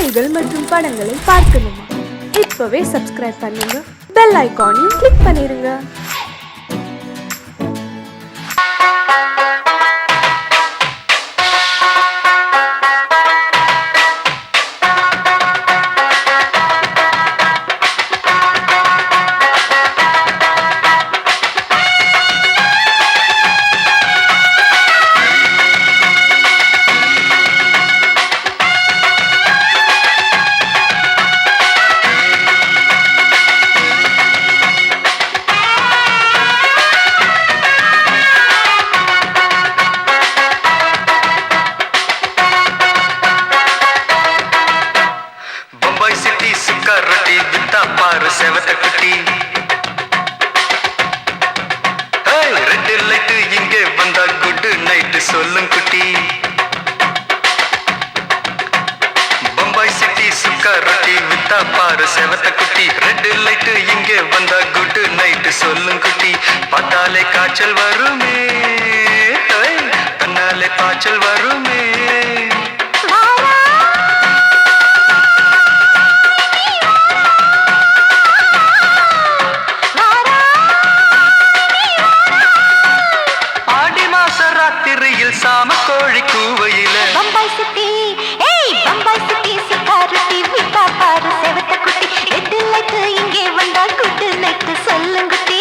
செய்திகள் மற்றும் படங்களை பார்க்கணுமா? இப்பவே சப்ஸ்கிரைப் பண்ணுங்க, பெல் ஐகானையும் கிளிக் பண்ணிருங்க. செவத்த குட்டி ரெட் லைட் இங்கே வந்தா குட் நைட் சொல்லும் குட்டி. பம்பாய் சிட்டி சுக்கா ரொட்டி வித்தா பாரு செவத்த குட்டி. ரெட் லைட் இங்கே வந்தா குட் நைட் சொல்லும் குட்டி. பார்த்தாலே காய்ச்சல் வருமே, தன்னாலே பாய்ச்சல் வருமே. சாம கோழி கூவையில பம்பாய் சிட்டி, பம்பாய் சிட்டி சிக்காரட்டி விட்டா பாரு செவத்த குட்டி. ரெட் லைட் இங்கே வந்தா குட் நைட் சொல்லுங்க குட்டி.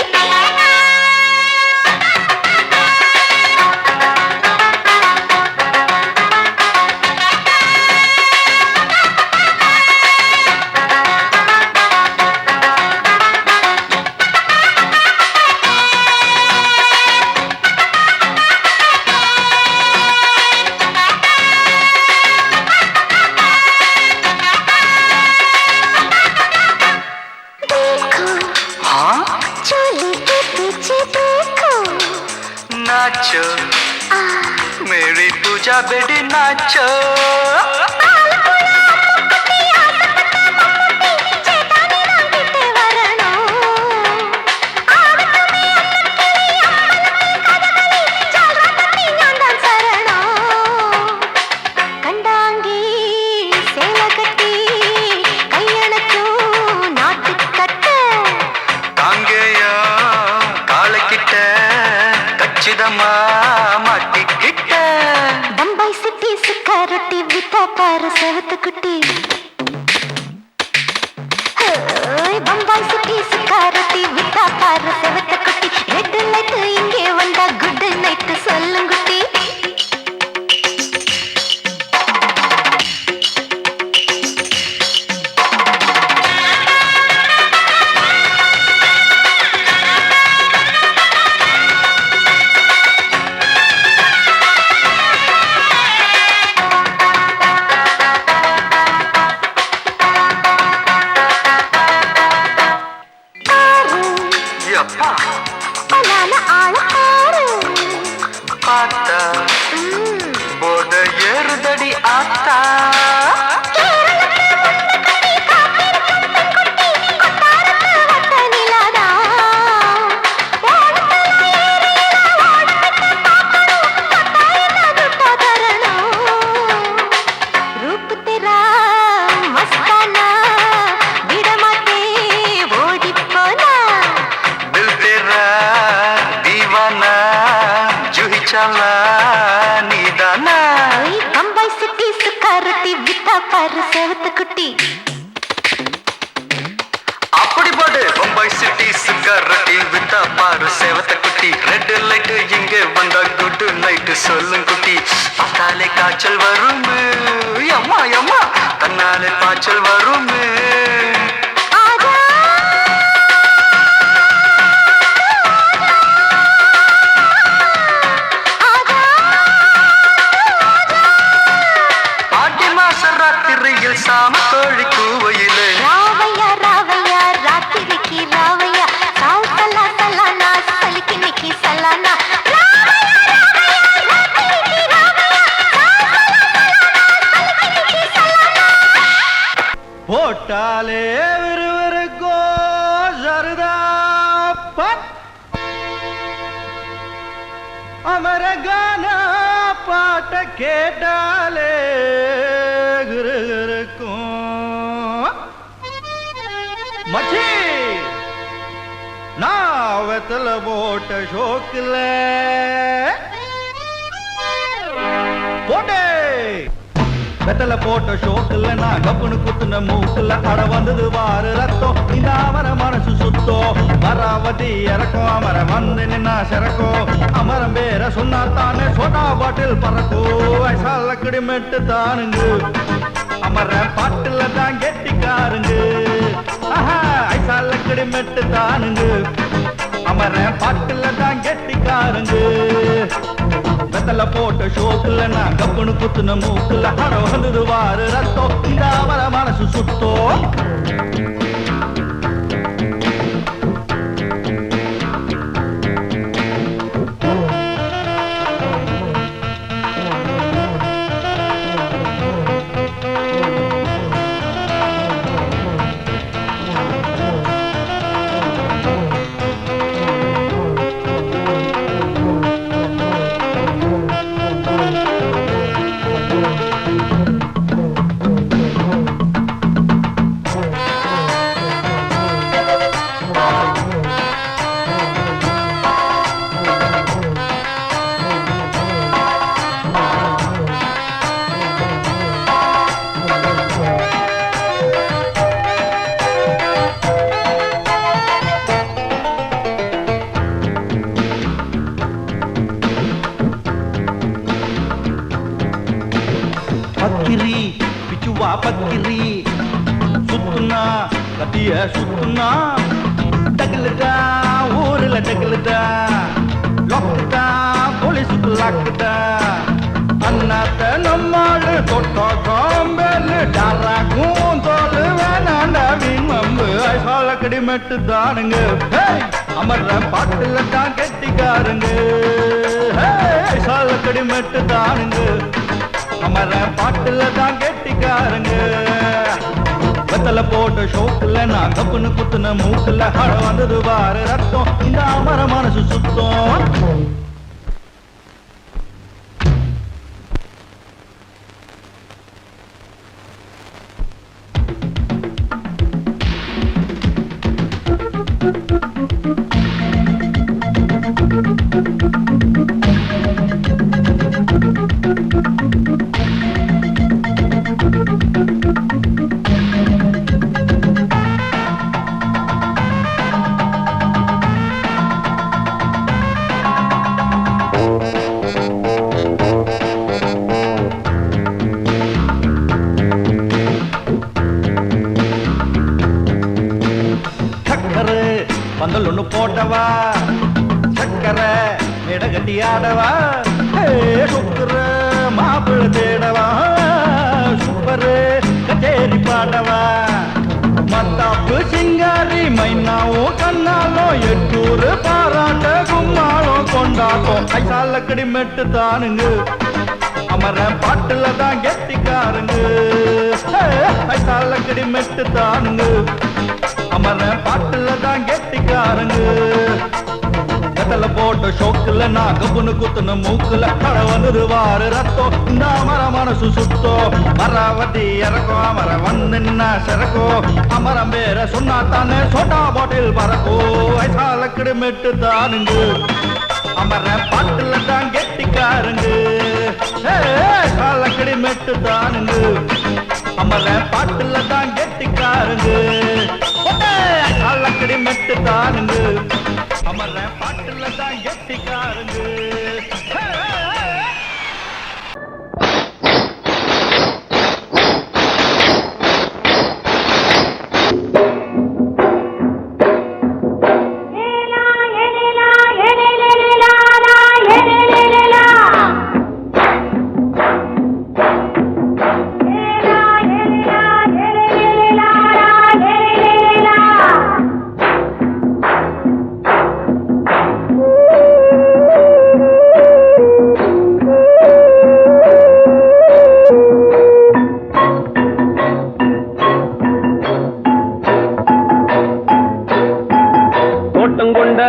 नाचो मेरी पूजा बेटी नाचो. பம்பாய் சிட்டி சிக்காரட்டி வித்தா பாரு செவத்த குட்டி. பம்பாய் சிட்டி சிக்காரட்டி வித்தா பாரு செவத்த குட்டி. ரெட் லைட் இங்கே வந்தா குட் நைட் சொல்லுங்க குட்டி. பார்த்தா போத ஏறுதடி ஆத்தா. பம்பாய் சிட்டி சுக்காரட்டி வித்தா பாரு செவத்த குட்டி. அப்படி போடு பம்பாய் சிட்டி சுக்காரட்டி வித்தா பாரு செவத்த குட்டி. ரெட் லைட் இங்கே வந்தா குட் நைட் சொல்லும் குட்டி. பார்த்தாலே காய்ச்சல் வருமே, அம்மா அம்மா தன்னாலே பாய்ச்சல் வருமே. சாம கோழி கூவையிலே ராவையா ராவையா ராத்திரிக்கு ராவையா சாவு சல்லா சல்லானா சலிக்கு நிக்கி சல்லானா. போட்டாலே விறுவிறுக்கோ சருதா அமர கானா பாட்ட கேட்டாலே இருக்கும் மச்சி நான் வெத்தல போட்ட ஷோக்குல போட்டே வெத்தல போட்ட ஷோக்குல நான் கப்புனு குத்துன மூக்குல அட வந்தது வாரு ரத்தம் இந்த அமர மனசு சுத்தம் மராவதி இறக்கும் அமர வந்து நின்னா சிறக்கும் அமரம் பேர சொன்னா தானே சோடா பாட்டில் பறக்கும் வயசால கிடிமெட்டு தானுங்க அமர பாட்டுல தான் கெட்டிக்காருங்க ஐசால கிடிமெட்டு தானுங்க அமர பாட்டுல தான் கெட்டிக்காருங்க வெத்தல போட்ட ஷோக்குல நான் கப்புனு குத்துன மூக்குல அட வந்தது வாரு ரத்தம் இந்த அவர மனசு சுத்தோ பக்கிரி பிச்சுவா பக்கிரி சுத்துனா கத்திய சுத்துனா டகுலுதா ஊர்ல டகுலுதா லொக்குதா போலீஸுக்கு லாக்குதா அண்ணாத்த நம்மாளு தொட்ட காம்பேலு டாராக்கும் தோலு வேணாண்டா மீன் மம்பு ஐசால கடிமெட்டு தானுங்க அமர்ற பாட்டுல தான் கெட்டிக்காருங்க ஐசால கடிமெட்டு தானுங்க அமர பாட்டுல தான் கெட்டிக்காருங்க வெத்தல போட்ட ஷோக்குல நான் கப்புனு குத்துன மூக்குல அட வந்தது வாரு ரத்தம் இந்த அமர மனசு சுத்தம் பந்தல் ஒண்ணு போட்டவா சக்கர மேடகட்டி ஆடவா சுக்குற மாப்பிள்ள தேடவா சூப்பரு கச்சேரி பாடவா மத்தாப்பு சிங்காரி மைனாவும் கண்ணாலும் எட்டூரு பாராட்ட கும்மாளம் கொண்டாட்டம் ஐசால கடிமெட்டு தானுங்க அமர பாட்டுல தான் கெட்டிக்காருங்க ஐசால கடிமெட்டு தானுங்க அமர பாட்டுல தான் கெட்டிக்காருங்க வெத்தல போட்ட ஷோக்குல நான் கப்புனு குத்துன மூக்குல அட வந்தது வாரு ரத்தம் இந்த அமர மனசு சுத்தோ மராவதி இறக்கும் அமர வந்து நின்னா சிறக்கும் அமரம் பேர சொன்னா தானே சோட்டா பாட்டில் பறக்கோ வயசால கிடுமெட்டு தானுங்க அமர பாட்டுல தான் கெட்டிக்காருங்க வயசால கிடுமெட்டு தானுங்க அமர பாட்டுல தான் கெட்டிக்காருங்க காலக்கடி மெட்டு தானுங்க அமர பாட்டுல தான் கெட்டிக்காருங்க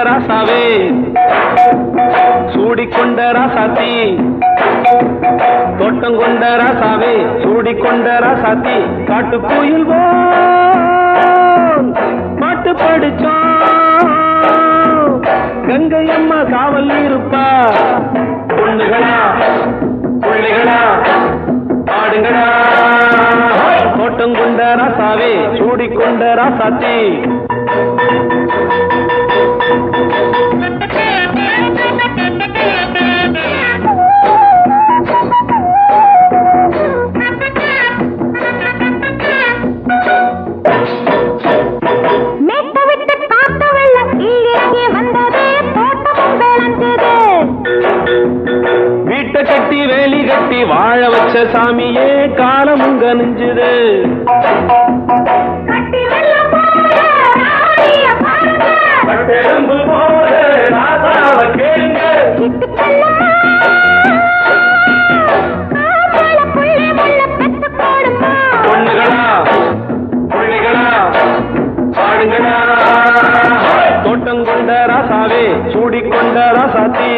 ராசாவே சூடிக்கொண்ட ராசாத்தி தோட்டம் கொண்ட ராசாவே சூடிக்கொண்ட ராசாத்தி காட்டுக்குயில் பாட்டு படிச்சோம் கங்கை அம்மா காவல் இருப்பா பொண்ணுகளா பிள்ளைகளா ஆடுங்களா தோட்டம் கொண்ட ராசாவே சூடிக்கொண்ட ராசாத்தி வீட்டை கட்டி வேலி கட்டி வாழ வச்ச சாமியே காலம் உங்க நெஞ்சுது பொண்ணுகளா பிள்ளைகளா பாடுங்களா தோட்டம் கொண்ட ராசாவே சூடிக்கொண்ட ராசாத்தி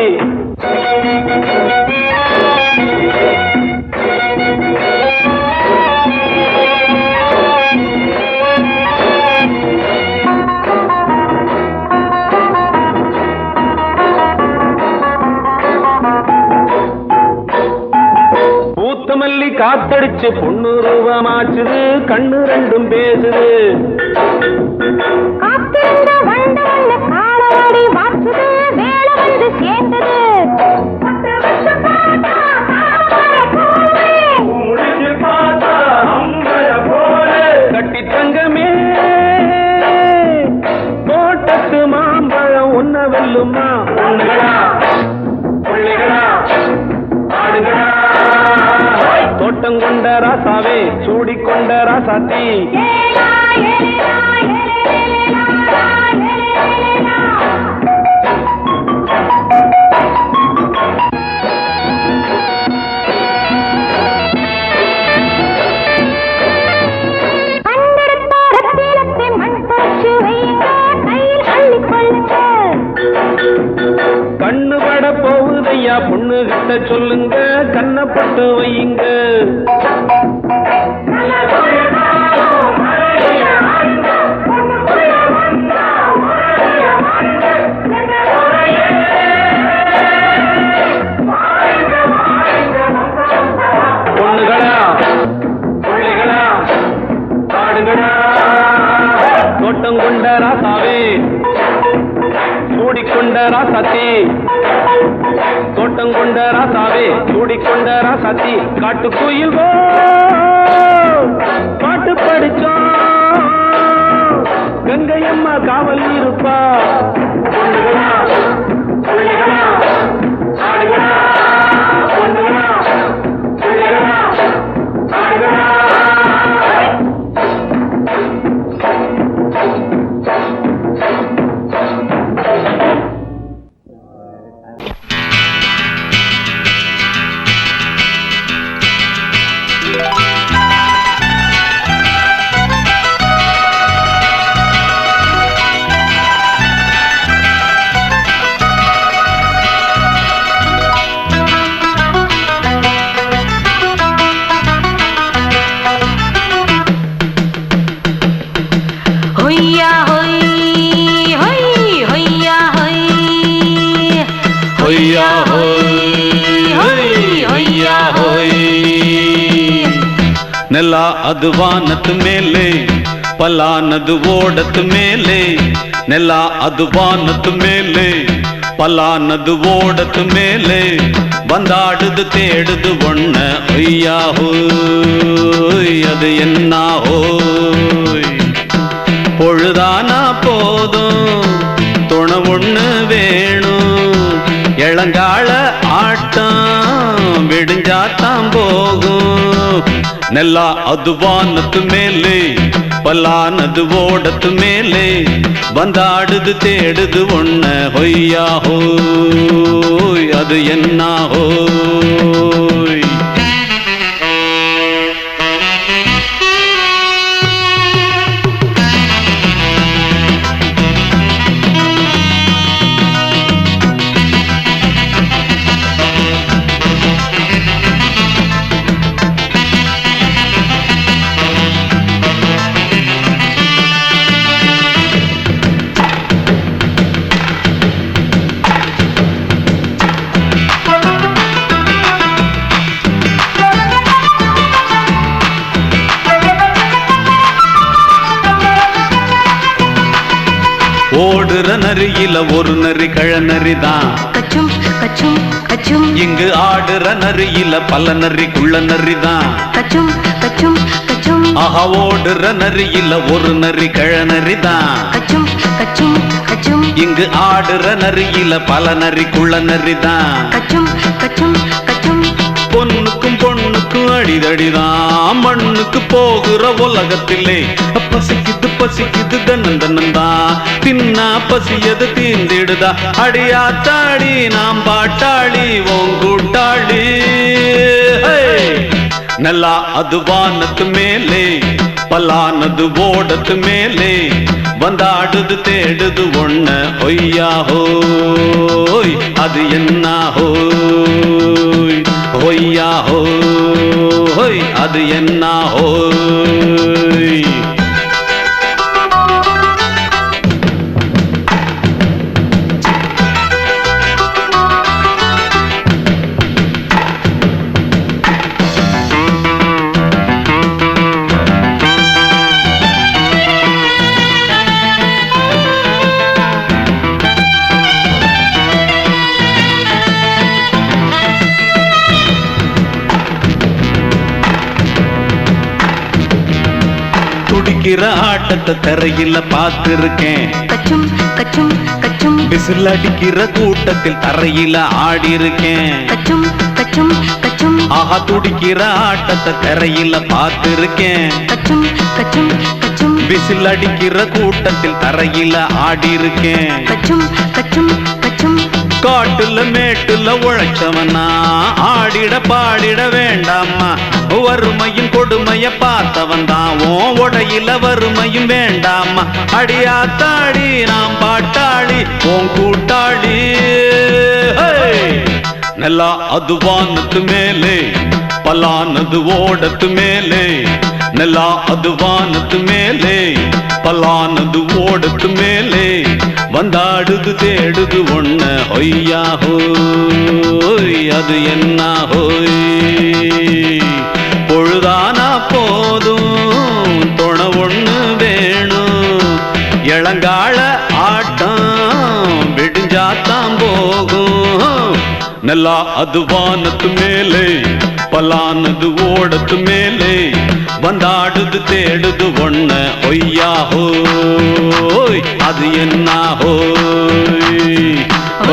பூத்தமல்லி காத்தடிச்சு பொண்ணு ரூபமாச்சுது கண்ணு ரெண்டும் பேசுது கட்டி தங்கமே தோட்டத்து மாம்பழம் உன்ன வெல்லுமா பொண்ணுகளா பிள்ளைகளா ஆடுகளா தோட்டம் கொண்ட ராசாவே சூடிக்கொண்ட ராசாத்தி கண்ணு பட போகுதையா பொண்ணு கிட்ட சொல்லுங்க கண்ணப்பட்டு வையுங்க பொண்ணுகளா பிள்ளைகளா பாடுங்களா தோட்டம் கொண்ட ராசாவே சூடிக்கொண்ட ராசாத்தி தோட்டம் கொண்ட ராசாவே சூடிக்கொண்ட ராசாத்தி காட்டுக்குயில் பாட்டு படிச்சோம் கங்கை அம்மா காவல் இருப்பா பொண்ணுகளா பிள்ளைகளா ஆடுகளா பொண்ணுகளா பிள்ளைகளா ஆடுகளா ನೆಲ ಅದು ವಾನದ ಮೇಲೆ ಪಲಾನದು ಓಡದ ಮೇಲೆ ನೆಲ ಅದು ವಾನದ ಮೇಲೆ ಪಲಾನದು ಓಡದ ಮೇಲೆ ಬಂದಾಡುದು தேடுது ஒண்ண ஐயா ஹோய் அது என்ன ஹோய் பொழுதானா போதும் துணை ஒண்ணு வேணும் இளங்கால ஆட்டம் விடிஞ்சாத்தான் போகும் ನೆಲ ಅದು ವಾನದ ಮೇಲೆ ಪಲಾನದು ಓಡದ ಮೇಲೆ ಬಂದಾಡುದು தேடுது ஒண்ண ಹೊಯ್ಯಾ ಹೋಯ್ ಅದು ಎನ್ನ ಹೋಯ್ ஓடுற நரியில ஒரு நரி கழநரிதான். கச்சும் கச்சும் கச்சும் இங்கு ஆடுற நரியில பல நரி குள்ள நரிதான். கச்சும் கச்சும் கச்சும் ஆஹா ஓடுற நரியில ஒரு நரி கழநரிதான். கச்சும் கச்சும் கச்சும் இங்கு ஆடுற நரியில பல நரி குள்ள நரிதான். கச்சும் கச்சும் கச்சும் பொண்ணுக்கும் பொண்ணுக்கும் அடிதடிதான். மண்ணுக்கு போகிற உலகத்திலே பசிக்குது பசிக்குது தன்னன் தன்னந்தான். தின்னா பசியது தீர்ந்திடுதா. அடியாத்தாடி நாம் பாட்டாளி ஓங்கூட்டாளி. நல்லா அது வானத்து மேலே பலானது ஓடத்து மேலே வந்தாடுது தேடுது ஒண்ண ஒய்யா ஹோய் அது என்ன ஹோய் ஒய்யா ஹோய் அது என்ன ஹோய். துடிக்கிற ஆட்டத்தை தரையில பார்த்திருக்கேன். கச்சும் கச்சும் கச்சும் விசில் அடிக்கிற கூட்டத்தில் தரையில ஆடி இருக்கேன். கச்சும் கச்சும் கச்சும் ஆஹா துடிக்கிற ஆட்டத்தை தரையில பார்த்திருக்கேன். கச்சும் கச்சும் கச்சும் விசில் அடிக்கிற கூட்டத்தில் தரையில ஆடி இருக்கேன். கச்சும் கச்சும் கச்சும் காட்டுல மேட்டுல உழைச்சவனா ஆடிட பாடிட வேண்டாமா. வறுமையும் கொடுமைய பார்த்தவன் தான் உன் உடையில வறுமையும் வேண்டாமா. அடியாத்தாடி நாம் பாட்டாளி உன் கூட்டாளி. நல்லா அது வானத்து மேலே பலானது ஓடத்து மேலே. நல்லா அது வானத்து மேலே பலானது ஓடத்து மேலே வந்தாடுது தேடுது ஒண்ண ஒய்யா ஹோய் அது என்ன ஹோய். பொழுதானா போதும் துணை ஒண்ணு வேணும். இளங்கால ஆட்டம் விடிஞ்சாத்தான் போகும். நல்லா அது வானத்து மேலே பலானது ஓடத்து மேலே வந்தாடுது தேடுது ஒண்ண ஒய்யா ஹோய் அது என்ன ஹோய்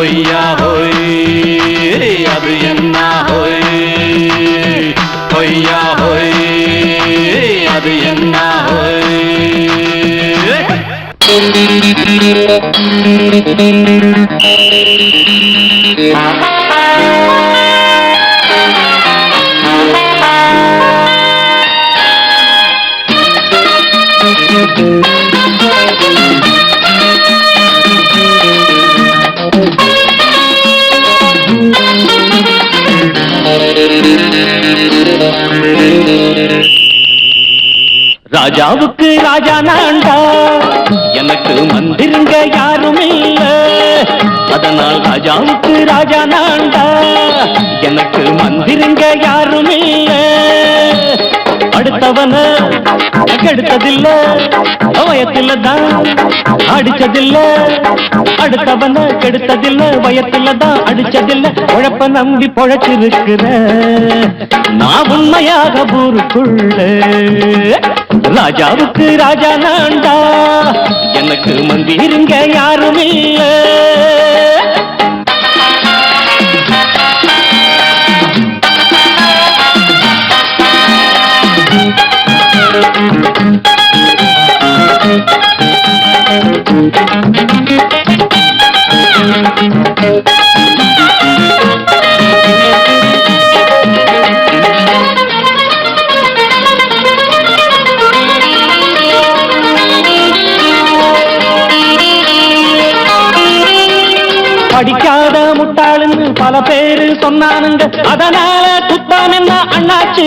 ஒய்யா ஹோய் அது என்ன ஹோய் ஒய்யா ஹோய் அது என்ன ஹோய். ராஜாவுக்கு ராஜா நான்டா எனக்கு மந்திருங்க யாரும் இல்ல. அதனால் ராஜாவுக்கு ராஜா நான்டா எனக்கு மந்திருங்க யாரும் இல்ல. அடுத்தவன கெடுத்ததில்ல வயத்துல தான் அடிச்சதில்ல. அடுத்தவன கெடுத்ததில்ல வயத்துல தான் அடிச்சதில்ல. உழைப்ப நம்பி பொழைச்சிருக்கிற நான் உண்மையாக ஊருக்குள்ள. ராஜாவுக்கு ராஜா நான்டா எனக்கு மந்திருங்க யாரும் இல்ல. படிக்காத முட்டாளுன்னு பல பேரு சொன்னானுங்க. அதனால குத்தம் என்ன அண்ணாச்சு.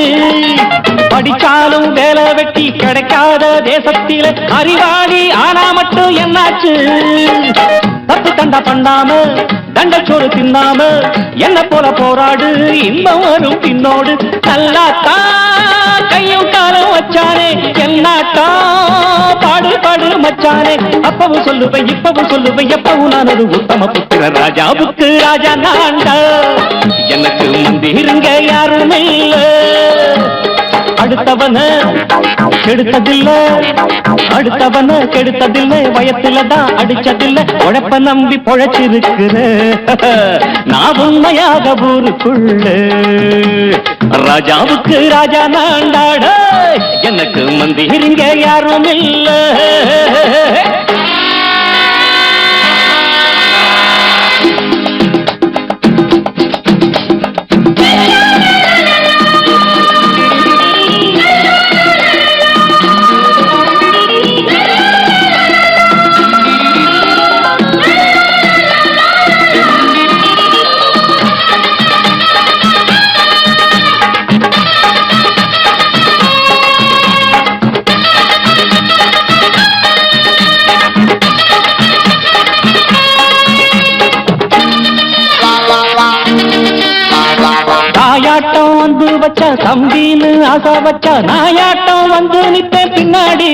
படிச்சாலும் வேலை வெட்டி கிடைக்காத தேசத்தில அறிவாளி ஆனா மட்டும் என்னாச்சு. தப்பு தண்டா பண்ணாம தண்டச்சோறு தின்னாம என்ன போல போராடு இன்பம் வரும் பின்னோடு. நல்லாத்தான் கையும் காலம் வச்சானே என்னாட்டா பாடு பாடு வச்சானே அப்பவும் சொல்லுவேன் இப்பவும் சொல்லுவேன் எப்பவும் நான் ஒரு உத்தம புத்திர ராஜாவுக்கு ராஜா நான்டா எனக்கு முந்திருங்க யாரும் இல்ல அடுத்தவன கெடுத்ததில்லை அடுத்தவன கெடுத்ததில்லை வயத்துலதான் அடிச்சதில்லை உழைப்ப நம்பி பொழைச்சிருக்கிற நான் உண்மையாக ஊருக்குள்ள ராஜாவுக்கு ராஜா நான்டாட எனக்கு மந்திரிங்க யாரும் இல்ல தாயாட்டம் வந்து வச்சா தம்பின்னு ஆசா வச்சா நாயாட்டம் வந்து நிப்பேன் பின்னாடி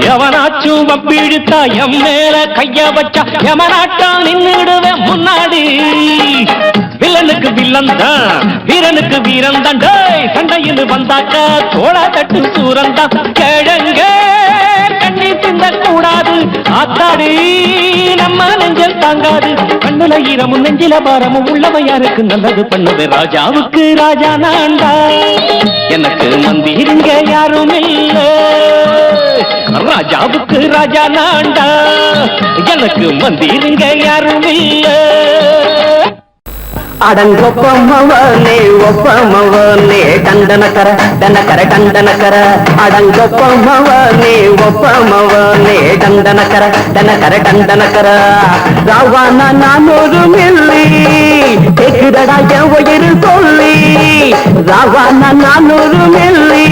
எவனாச்சும் வப்பிழுத்தா எம் மேல கைய வச்சா எவனாட்டம் நின்னுடுவேன் முன்னாடி வில்லனுக்கு வில்லன் தான் வீரனுக்கு வீரன் தான் சண்டையில் வந்தாக்க தோளா தட்டு சூரன் தான் கிழங்க கண்ணி தின்ன கூடாது ஆத்தாடி நம்ம நெஞ்சல் தாங்காது கண்ணுல ஈரமும் நெஞ்சில பாரமும் உள்ளவன் யாருக்கு நல்லது பண்ணுது ராஜாவுக்கு ராஜா நான்டா எனக்கு மந்திரிங்க யாரும் இல்ல ராஜாவுக்கு ராஜா நான்டா எனக்கு மந்திரிங்க யாரும் இல்ல அடங்கொப்பமவனே ஒப்பமவனே டண்டனக்கர டனக்கர டண்டனக்கர அடங்கொப்பமவனே ஒப்பமவனே டண்டனக்கர டனக்கர டண்டனக்கர ராவானா நானூறு மில்லி கேக்குதடா என் உயிர் சொல்லி ராவானா நானூறு மில்லி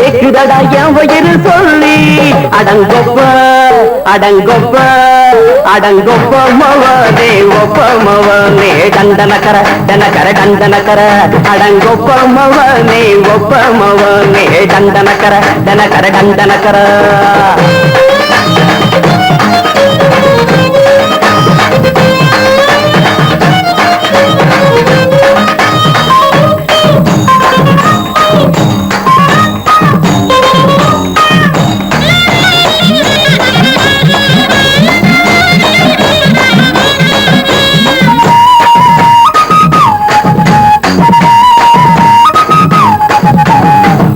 கேக்குதடா என் உயிர் சொல்லி அடங்கொப்ப அடங்கொப்ப அடங்கொப்பமவனே ஒப்பமவனே டண்டனக்கர டனக்கர டண்டனக்கர அடங்கொப்பமவனே ஒப்பமவனே டண்டனக்கர டனக்கர டண்டனக்கர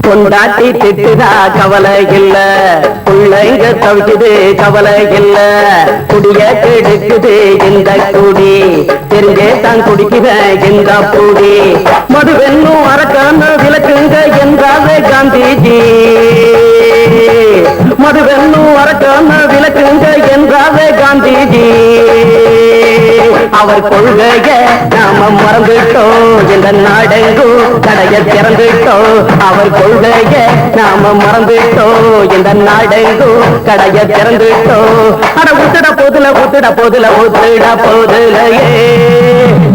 கொண்டாட்டி திட்டுதா கவலை இல்ல பிள்ளைங்க தவிக்குது கவலை இல்ல குடிய கெடுக்குது இந்த குடி தெரிஞ்சே தான் குடிக்கிற இந்த பூடி மதுவென்னும் அரக்கான விளக்குங்க என்றாவே காந்திஜி மதுவென்னும் அரக்கான விளக்குங்க என்றாவே காந்திஜி அவர் கொள்கைய நாம மறந்துட்டோம் இந்த நாடெங்கும் கடைய திறந்துட்டோம் அவர் கொள்கைய நாம மறந்துட்டோம் இந்த நாடெங்கும் கடைய திறந்துட்டோம் அட ஊத்துட போதுல ஊத்துட போதுல ஊத்துட போதுலையே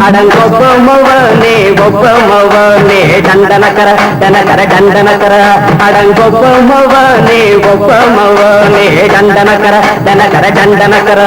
அடங்கொப்பமவனே ஒப்பமவனே டண்டனக்கர டனக்கர டண்டனக்கர அடங்கொப்பமவனே ஒப்பமவனே டண்டனக்கர டனக்கர டண்டனக்கர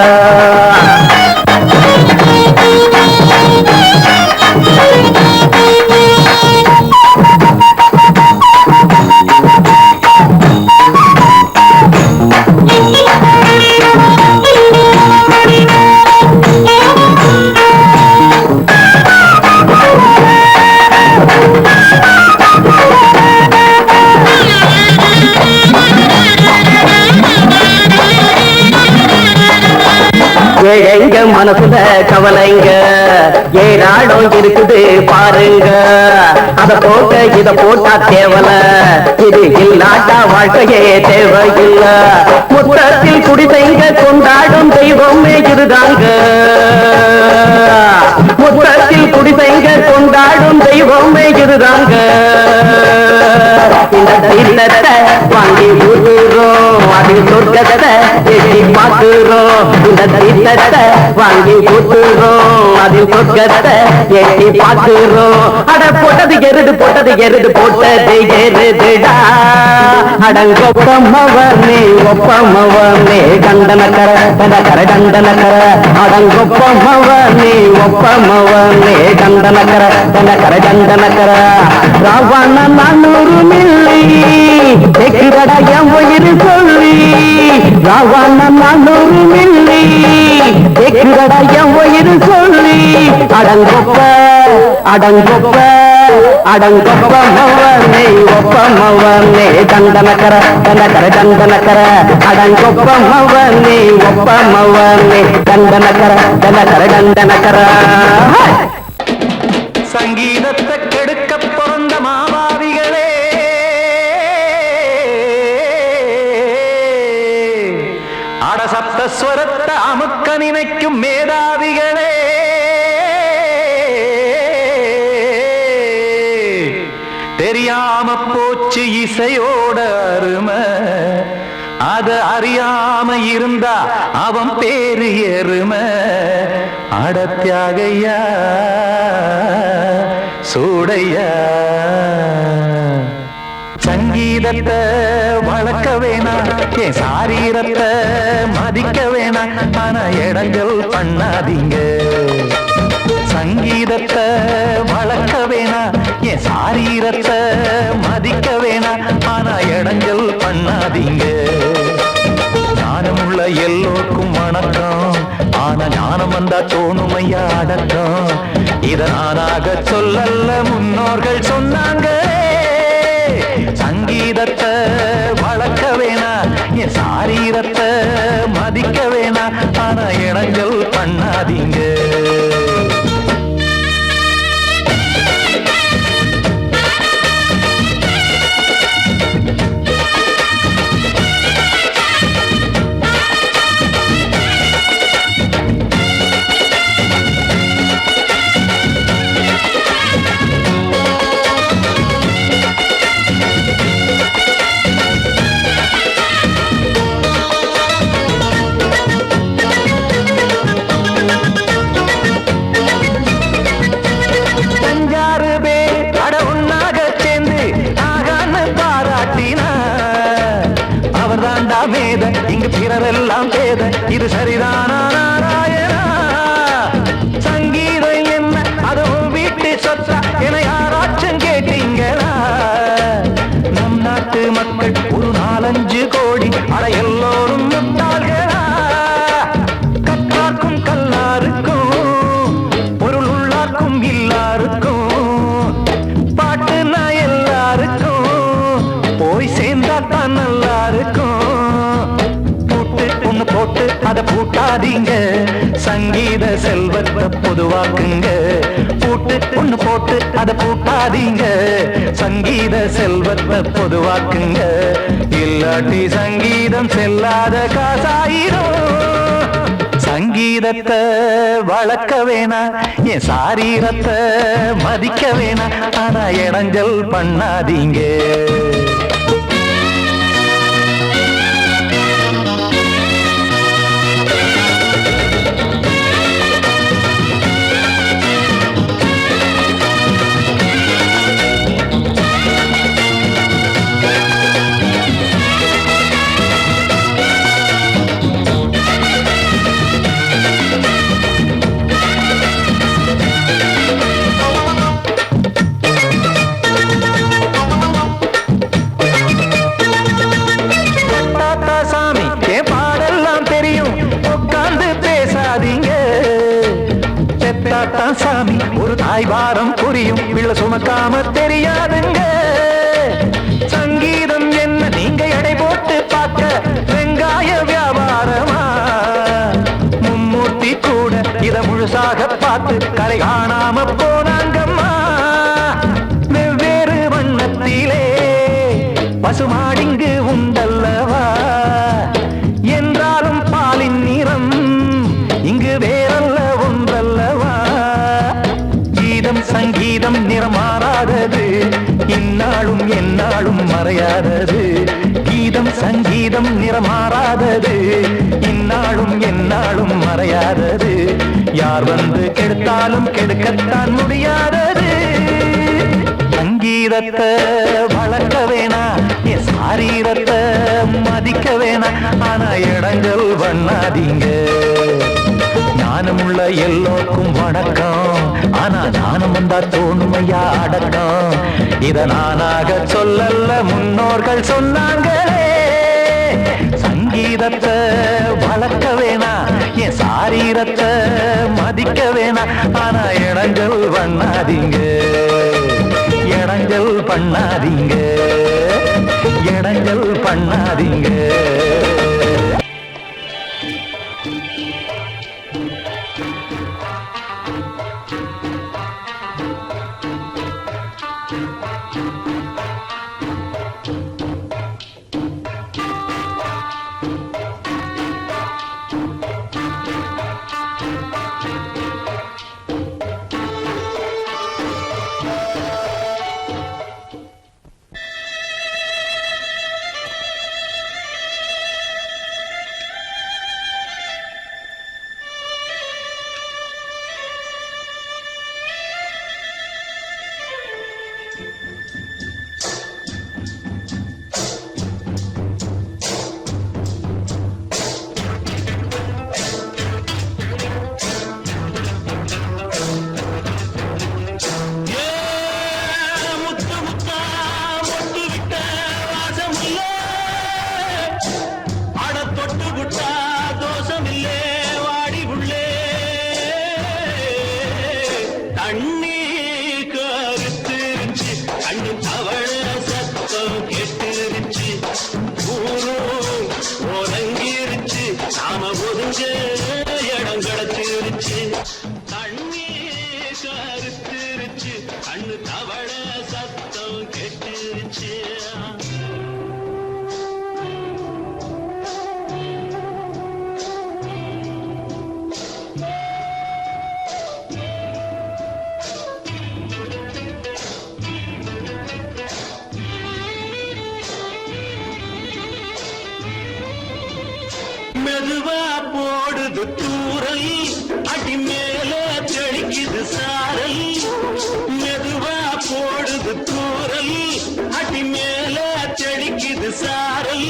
எங்க மனசுல கவலைங்க ஏராளம் இருக்குது பாருங்க அத போட்ட இத போட்டா தேவல இது இல்லாட்டா வாழ்க்கையே தேவையில்ல முத்தத்தில் குடிசைங்க கொண்டாடும் தெய்வமே இதுதாங்க முத்தத்தில் குடிசைங்க கொண்டாடும் தெய்வமே இதுதாங்க இந்த தீர்த்தத்தை வாங்கி ஊத்துறோம் அது சொர்க்கத்தை எட்டி பார்க்கிறோம் இந்த தீர்த்தத்தை வாங்கி ஊத்துறோம் அதில் சொர்க்கத்தை ஏற்றி பார்க்கிறோம். அட போட்டது எருது போட்டது எருதுடா. அடங்கொப்பமவனே ஒப்பமவனே கண்டனக்கர கர கண்டனக்கர. அடங்கொப்பமவனே ஒப்பமவனே கண்டனக்கர கண்டனக்கர. ராவண 400 மில்லி கேக்குறடா என் உயிர் சொல்லி. ராவண 400 மில்லி கேக்குறடா என் உயிர் சொல்லி. அடங்கொப்ப அடங்கொப்ப அடங்கொப்பமவனே ஒப்பமவனே கண்டனக்கர கண்டனக்கர. அடங்கொப்பமவனே ஒப்பமவனே கண்டனக்கர கண்டனக்கர. சங்கீதத்தை கெடுக்க பிறந்த மாவாதிகளே, அடசப்தஸ்வரத்தை அமுக்க நினைக்கும் மேதாவிகளே, தெரியாம போச்சு இசையோட அருமை. அத அறியாம இருந்தா அவன் பேரு எருமை. அடத்தியாகையா சூடையா. சங்கீதத்தை வளர்க்க வேணாம், என் சாரீரத்தை மதிக்க வேணாம். ஆனா இடங்கள் பண்ணாதீங்க. சங்கீதத்தை வளர்க்க வேணாம், என் சாரீரத்தை மதிக்க வேணாம். ஆனா இடங்கள் பண்ணாதீங்க. ஞானமுள்ள எல்லோருக்கும் வணக்கம், ஆனா ஞானம் வந்தா தோணுமையா அடக்கம். இத நானாக சொல்லல்ல, முன்னோர்கள் சொன்னாங்க. சங்கீதத்தை வளர்க்க வேணா, என் சாரீரத்தை மதிக்க வேணா. ஆனா இடங்கள் பண்ணாதீங்க. இங்கு பிறரெல்லாம் பேத, இது சரிதானா நாராயணா? சங்கீதம் என்ன அதுவும் வீட்டு சொத்தா என யாராச்சும் கேட்டீங்களா? நம் நாட்டு மக்கள் ஒரு 4-5 கோடி, அட எல்லோரும் முட்டாள்களா? கற்றார்க்கும் கல்லாருக்கும் பொருள் உள்ளார்க்கும் இல்லாருக்கும் பாட்டுனா எல்லாருக்கும் போய் சேர்ந்தாத்தான் நல்லா இருக்கும். போட்டு அதை பூட்டாதீங்க, சங்கீத செல்வத்தை பொதுவாக்குங்க. பூட்டு ஒண்ணு போட்டு அதை பூட்டாதீங்க, சங்கீத செல்வத்தை பொதுவாக்குங்க. இல்லாட்டி சங்கீதம் செல்லாத காசாயிரும். சங்கீதத்தை வளர்க்க வேணா, என் சாரீரத்தை மதிக்க வேணா. ஆனா இடைஞ்சல் பண்ணாதீங்க. சாமி ஒரு தாய் வாரம் புரியும், பிள்ளை சுமக்காம தெரியாதுங்க. சங்கீதம் என்ன நீங்க எடை போட்டு பார்க்க வெங்காய வியாபாரமா? மும்மூர்த்தி கூட இத முழுசாக பார்த்து கரை காணாம போனாங்கம்மா. வெவ்வேறு வண்ணத்திலே பசுமாடிங்கு உண்டல்லவா? என்றாலும் பாலின் நிறம் இங்கு வேறல்ல ஒன்றல்லவா? சங்கீதம் நிறம் மாறாதது, இந்நாள் சங்கீதம் நிறமாறாதது, இந்நாளும் எந்நாளும் மறையாதது. யார் வந்து கெடுத்தாலும் கெடுக்கத்தான் முடியாதது. சங்கீதத்தை வளர்க்க வேணா, என் சாரீரத்தை மதிக்க வேணா. ஆனா இடங்கள் பண்ணாதீங்க. ஞானமுள்ள எல்லோருக்கும் வணக்கம், ஆனா ஞானம் வந்தா தோணுமையா அடக்கம். இத நானாக சொல்லல்ல, முன்னோர்கள் சொன்னாங்களே. சங்கீதத்தை வளர்க்க வேணா, என் சாரீரத்தை மதிக்க வேணா. ஆனா இடங்கள் பண்ணாதீங்க, இடங்கள் பண்ணாதீங்க, இடங்கள் பண்ணாதீங்க. மெதுவா போடுது தூரல், அடி மேல தெளிக்குது சாரல். மெதுவா போடுது தூரல், அடி மேல தெளிக்குது சாரல்.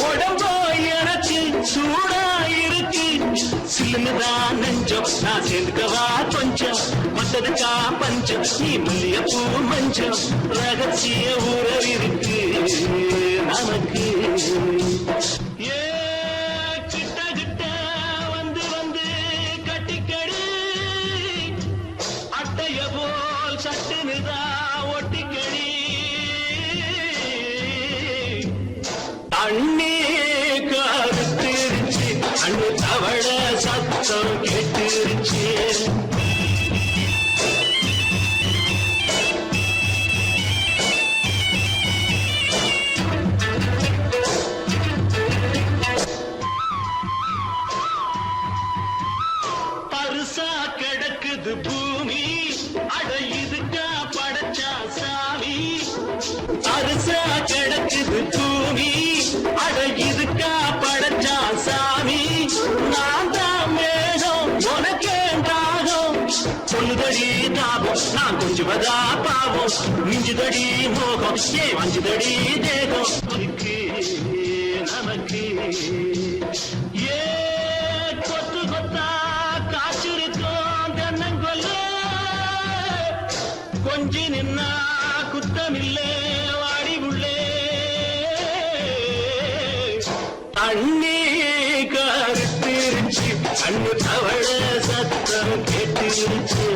உடம்போ எனக்கு சூடா இருக்கு, சில்லுதான் நெஞ்சம். நான் சேர்ந்துக்கவா கொஞ்சம், மத்ததுக்கா பஞ்சம். நீ மல்லியப்பூ மஞ்சம், ரகசிய உறவு இருக்கு நமக்கு. அண்ணே கருத்திருச்சு, அண்ணு தவள சத்தம் கேட்டுருச்சு. பருசா கிடக்குது பூமி, அட இதுக்கா படைச்சா சாமி. பருசா கிடக்குது பூமி, அட இதுக்கா படைச்சா சாமி. நான் தான் மேகம், உனக்கேண்டாகும். சொல்லுதடி தாபம், நான் கொஞ்சுவதா பாவம். மிஞ்சுதடி மோகம், ஏ வஞ்சுதடி தேகம். நமக்கு நமக்கு ஏ கொத்து கொத்தா காற்றிருக்கும் தென்னங்கொல்ல. கொஞ்சி நின்னா குத்தமில்லே வாடி உள்ளே. அண்ணே கருத்திருச்சு, அண்ணு தவள சத்தம் கேட்டுருச்சு.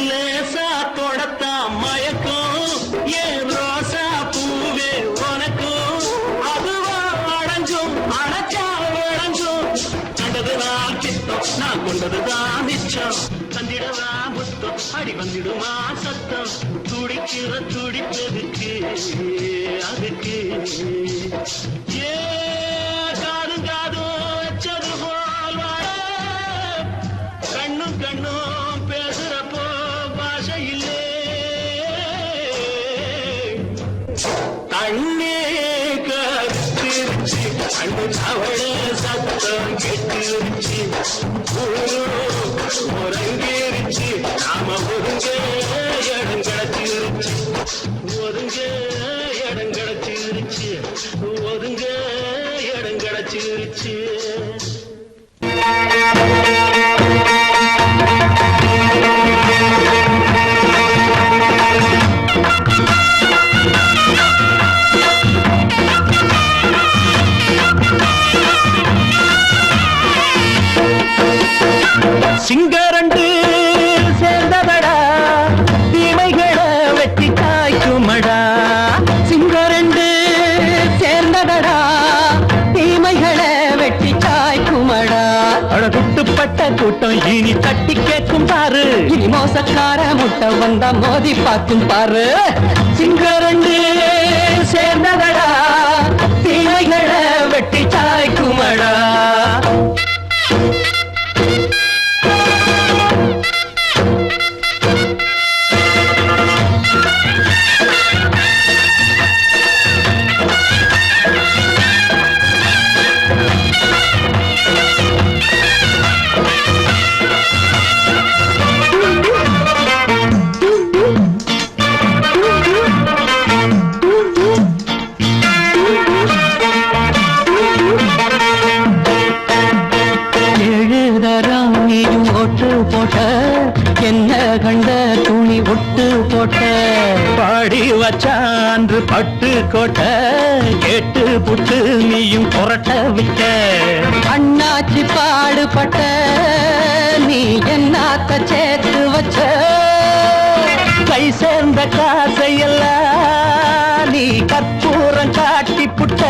லேசா தொடத்தா மயக்கம், ஏன் ரோசா பூவே உனக்கும். அதுவா அடைஞ்சும் அடைச்சா விளைஞ்சும். கண்டதுதான் சித்தம், நான் கொண்டதுதான் மிச்சம். தந்திடவா முத்தம் அடி வந்துடுமா சத்தம் துடிக்கிற துடிப்பதுக்கு அதுக்கு ஏ காதும் காதும் வச்சது போல் வாழ கண்ணும் கண்ணும் பேசுறப்போ பாஷை இல்லே கண்ணே கருத்திருச்சு கண்ணு அவள சத்தம் கெட்டிருச்சு ஒருங்கிருச்சு நாம ஒருங்க இடம் கிடச்சிருச்சு ஒருங்க இடம் கிடச்சிருச்சு ஒருங்க இடம் கிடச்சிருச்சு சிங்கரண்டு சேர்ந்ததடா தீமைகளை வெட்டி காய்க்குமடா சிங்கரண்டு சேர்ந்ததடா தீமைகளை வெட்டி காய்க்குமடா அழகுட்டுப்பட்ட கூட்டம் இனி தட்டி கேட்கும் பாரு இனி மோசக்கார முட்டை வந்தா மோதி பார்க்கும் பாரு சிங்கரண்டு சேர்ந்ததடா தீமைகளை வெட்டி காய்க்குமடா என்ன கண்ட துணி ஒட்டு போட்ட பாடி வச்சான்று பட்டு கோட்ட கேட்டு புட்டு நீயும் புரட்ட விட்ட அண்ணாச்சி பாடுபட்ட நீ என்னாத்த சேர்த்து வச்ச கை சேர்ந்த காசையெல்லாம் நீ கற்பூரம் காட்டி புட்ட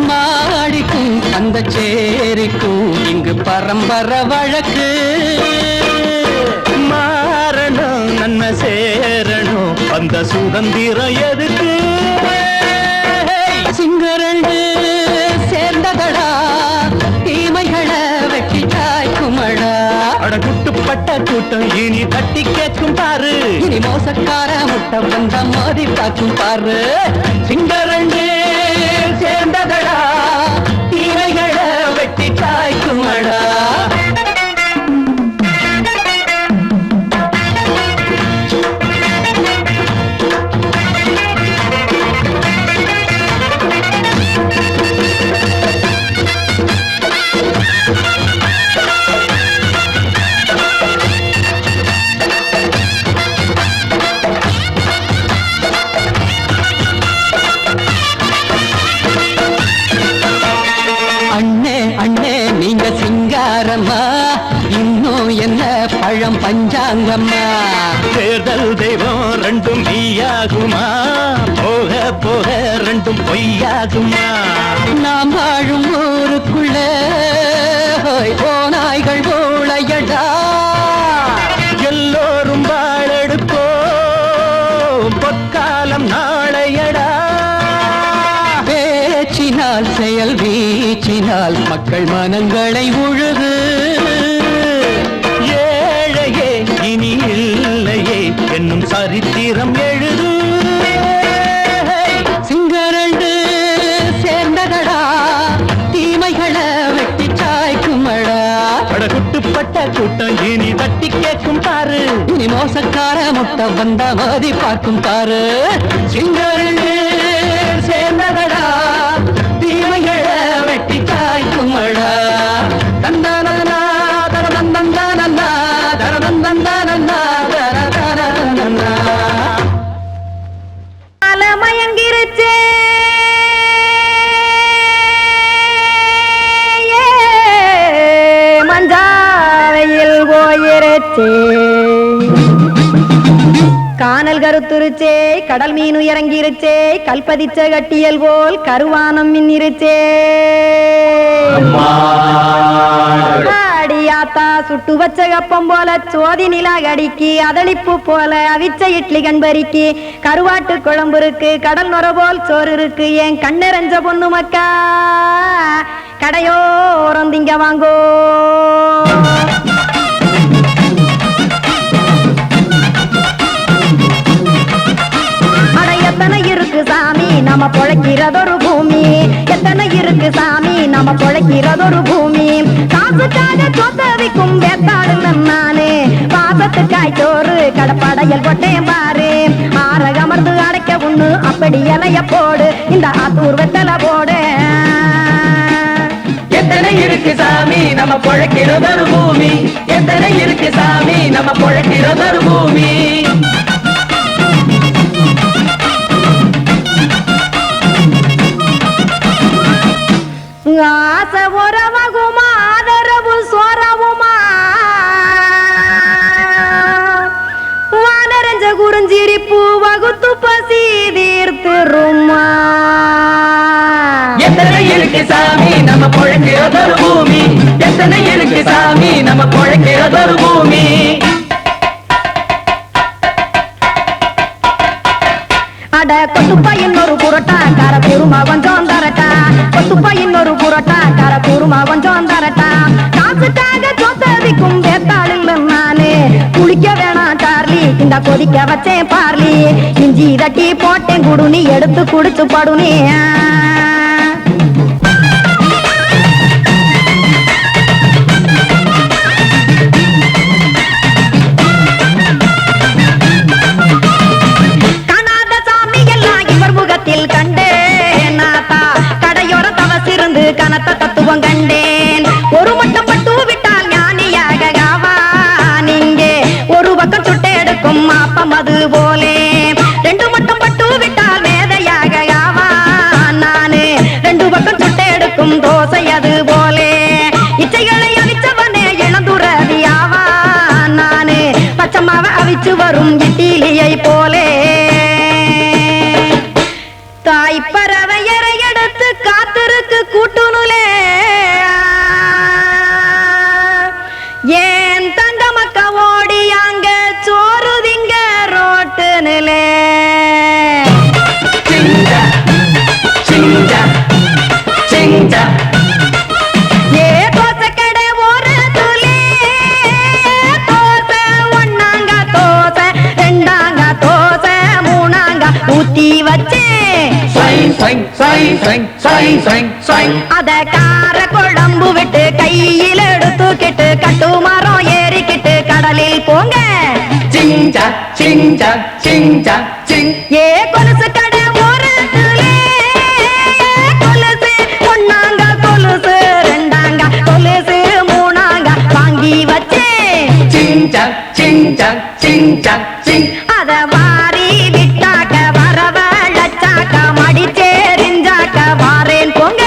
மாடிக்கும் அந்த சேரிக்கும் இங்கு பரம்பரை வழக்கு மாறணும் நன்மை சேரணும் அந்த சுதந்திரம் எதுக்கு சிங்கரண்டு சேர்ந்ததடா தீமைகளை வெட்டி காய்க்குமடா அடகுட்டுப்பட்ட கூட்டம் இனி தட்டி கேட்கும் பாரு இனி மோசக்கார முட்டை வந்த மோதி பார்க்கும் பாரு சிங்கரண்டு சேர்ந்ததடா தீமைகளை வெட்டி காய்க்குமடா இன்னும் என்ன பழம் பஞ்சாங்கம்மா தேர்தல் தெய்வம் ரெண்டும் மெய்யாகுமா போக போக ரெண்டும் பொய்யாகுமா நாம் வாழும் ஊருக்குள்ள ஓநாய்கள் போலையடா எல்லோரும் வாழெடுப்போ பொற்காலம் நாளையடா பேச்சினால் செயல் வீச்சினால் மக்கள் மனங்களை உழுது ஏழையே இனி இல்லையே என்னும் சரித்திரம் எழுது சிங்கரண்டு சேர்ந்ததடா தீமைகளை வெட்டி சாய்க்குமடா படகுட்டுப்பட்ட கூட்டம் இனி தட்டி கேட்கும் பாரு இனி மோசக்கார முட்டை வந்த மோதி பார்க்கும் பாரு சிங்கரண்டு சேர்ந்ததடா தீமைகளை வெட்டி காய்க்குமடா தந்தானா தரதந்தந்தானா தரதந்தந்தானா தரதந்தந்தானா மயங்கிருச்சே மஞ்சாவையில் போயிருச்சே கானல் கருத்துருச்சே கடல் மீன் இறங்கிருச்சே கல்பதிச்ச கட்டியல் போல் கருவானம் மின்னிருச்சே ஆடியா ஆத்தா சுட்டு வச்ச கப்பம் போல சோதி நிலா கடிக்கு அதளிப்பு போல அவிச்ச இட்லி கண்பறிக்கு கருவாட்டு குழம்பு இருக்கு கடல் நுர போல் சோறு இருக்கு என் கண்ணெரஞ்ச பொண்ணு மக்கா கடையோரம் திங்க வாங்கோ எத்தனை இருக்கு சாமி நம்ம பொழைக்கிறதொரு பூமி எத்தனை இருக்கு சாமி நம்ம பொழைக்கிறதொரு பூமி காசுக்காக சொத்தவிக்கும் வேத்தாடு நானு பாசத்துக்காய் சோறு கடப்படையல் போட்டேன் பாரு ஆரகமர்ந்து அடைக்க ஒண்ணு அப்படி இலைய போடு இந்த ஆத்தூர் வெத்தலை போடு எத்தனை இருக்கு சாமி நம்ம பொழைக்கிறதொரு பூமி எத்தனை இருக்கு சாமி நம்ம பொழைக்கிறதொரு பூமி ஆசை உறவகுமா ஆதரவு சோரவுமா வானரஞ்ச குறிஞ்சிரிப்பு வகுத்து பசி தீர்த்துருமா எத்தனை இருக்கு சாமி நம்ம பொழைக்கிறதொரு பூமி எத்தனை இருக்கு சாமி நம்ம பொழைக்கிறதொரு பூமி அட கொத்துப்பா இன்னொரு புரோட்டா கார குருமா கொஞ்சம் தரட்டா கொத்துப்பா இன்னொரு புரோட்டா கார குருமா கொஞ்சம் தரட்டா காசுக்காக சொத்தவிக்கும் வேத்தாளில் நானு குளிக்க வேணாம் சார்லி இந்த கொதிக்க வச்சேன் பார்லி இஞ்சி தட்டி போட்டேன் குடுனி எடுத்து குடிச்சு படுனி கண்டேன் நாத்தா கடையோர தவசிருந்து கனத்த தத்துவம் கண்டேன் ஒரு மட்டம் பட்டு விட்டால் ஞானியாக ஆவா நீங்கே ஒரு பக்கம் சுட்டு எடுக்கும் மாப்பம் அது போலே ரெண்டு மட்டம் பட்டு விட்டால் மேதையாக ஆவா நானு ரெண்டு பக்கம் சுட்டு எடுக்கும் தோசை அது போலே இச்சைகளை அவிச்சவனே இளந்துறவி ஆவா நானு பச்சமாவ அவிச்சு வரும் இட்டிலியை போலே தாய் பறவையரை எடுத்து காத்திருக்கு கூட்டுனுலே ஏன் தங்க மக்க ஓடி அங்க சோறுதிங்க ரோட்டு நிலே ஏ தோசை கடை ஒரு துளி தோசை ஒன்னாங்க தோசை ரெண்டாங்க தோசை மூணாங்க ஊத்தி வச்சே அத கார குழம்பு விட்டு கையில் எடுத்துக்கிட்டு கட்டு மரம் ஏறிக்கிட்டு கடலில் போங்க ஏ கொலுசு கடை ஒரு கொலுசு ஒன்னாங்க கொலுசு ரெண்டாங்க கொலுசு மூணாங்க வாங்கி வச்சேன் அத வாரி விட்டாக்க வரவழைச்சாக்க மடிச்சேரிஞ்சாக்க வாரேன் போங்க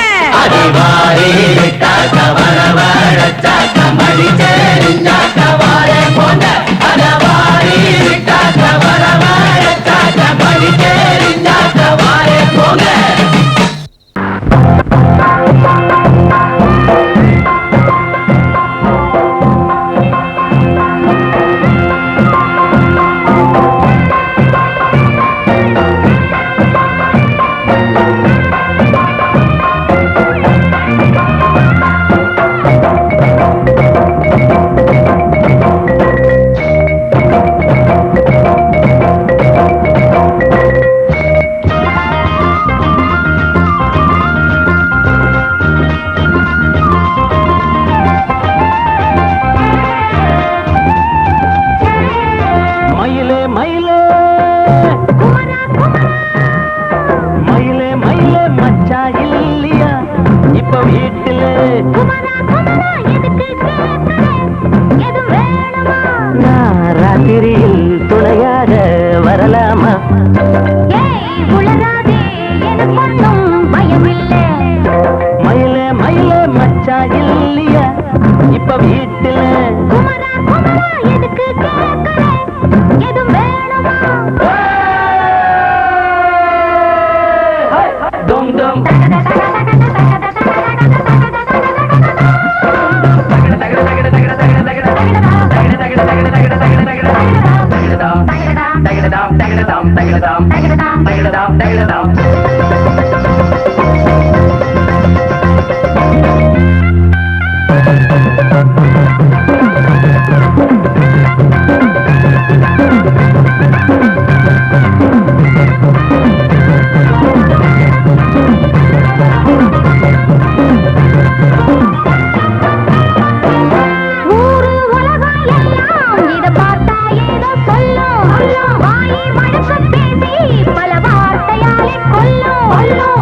ராத்திரியில் துணையாக வரலாமா மயிலே மயிலே மச்சா இல்லையா இப்ப வீட்டுல எதுக்கு கேட்கிறேன் எதுவும் வேணுமா தகிடதாம் தகிடதாம் தகிடதாம் தகிடதாம்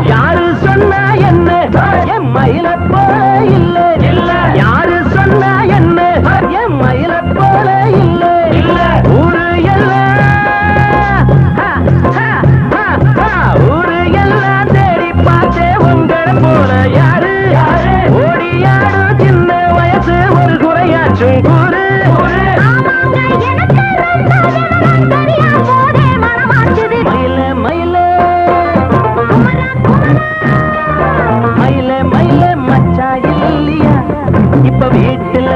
யாரு சொன்னா என்ன என் மயில போல இல்ல இல்ல யாரு சொன்னா என்ன என் மயில போல இல்ல இல்ல ஊரு எல்லாம் ஊரு எல்லாம் தேடி பார்த்தே உங்களை போல யாரு ஓடியாடு சின்ன வயசு ஒரு குறையாச்சும் கூறு மயில மயில மயில மயில மச்சா இல்லையா இப்ப வீட்டுல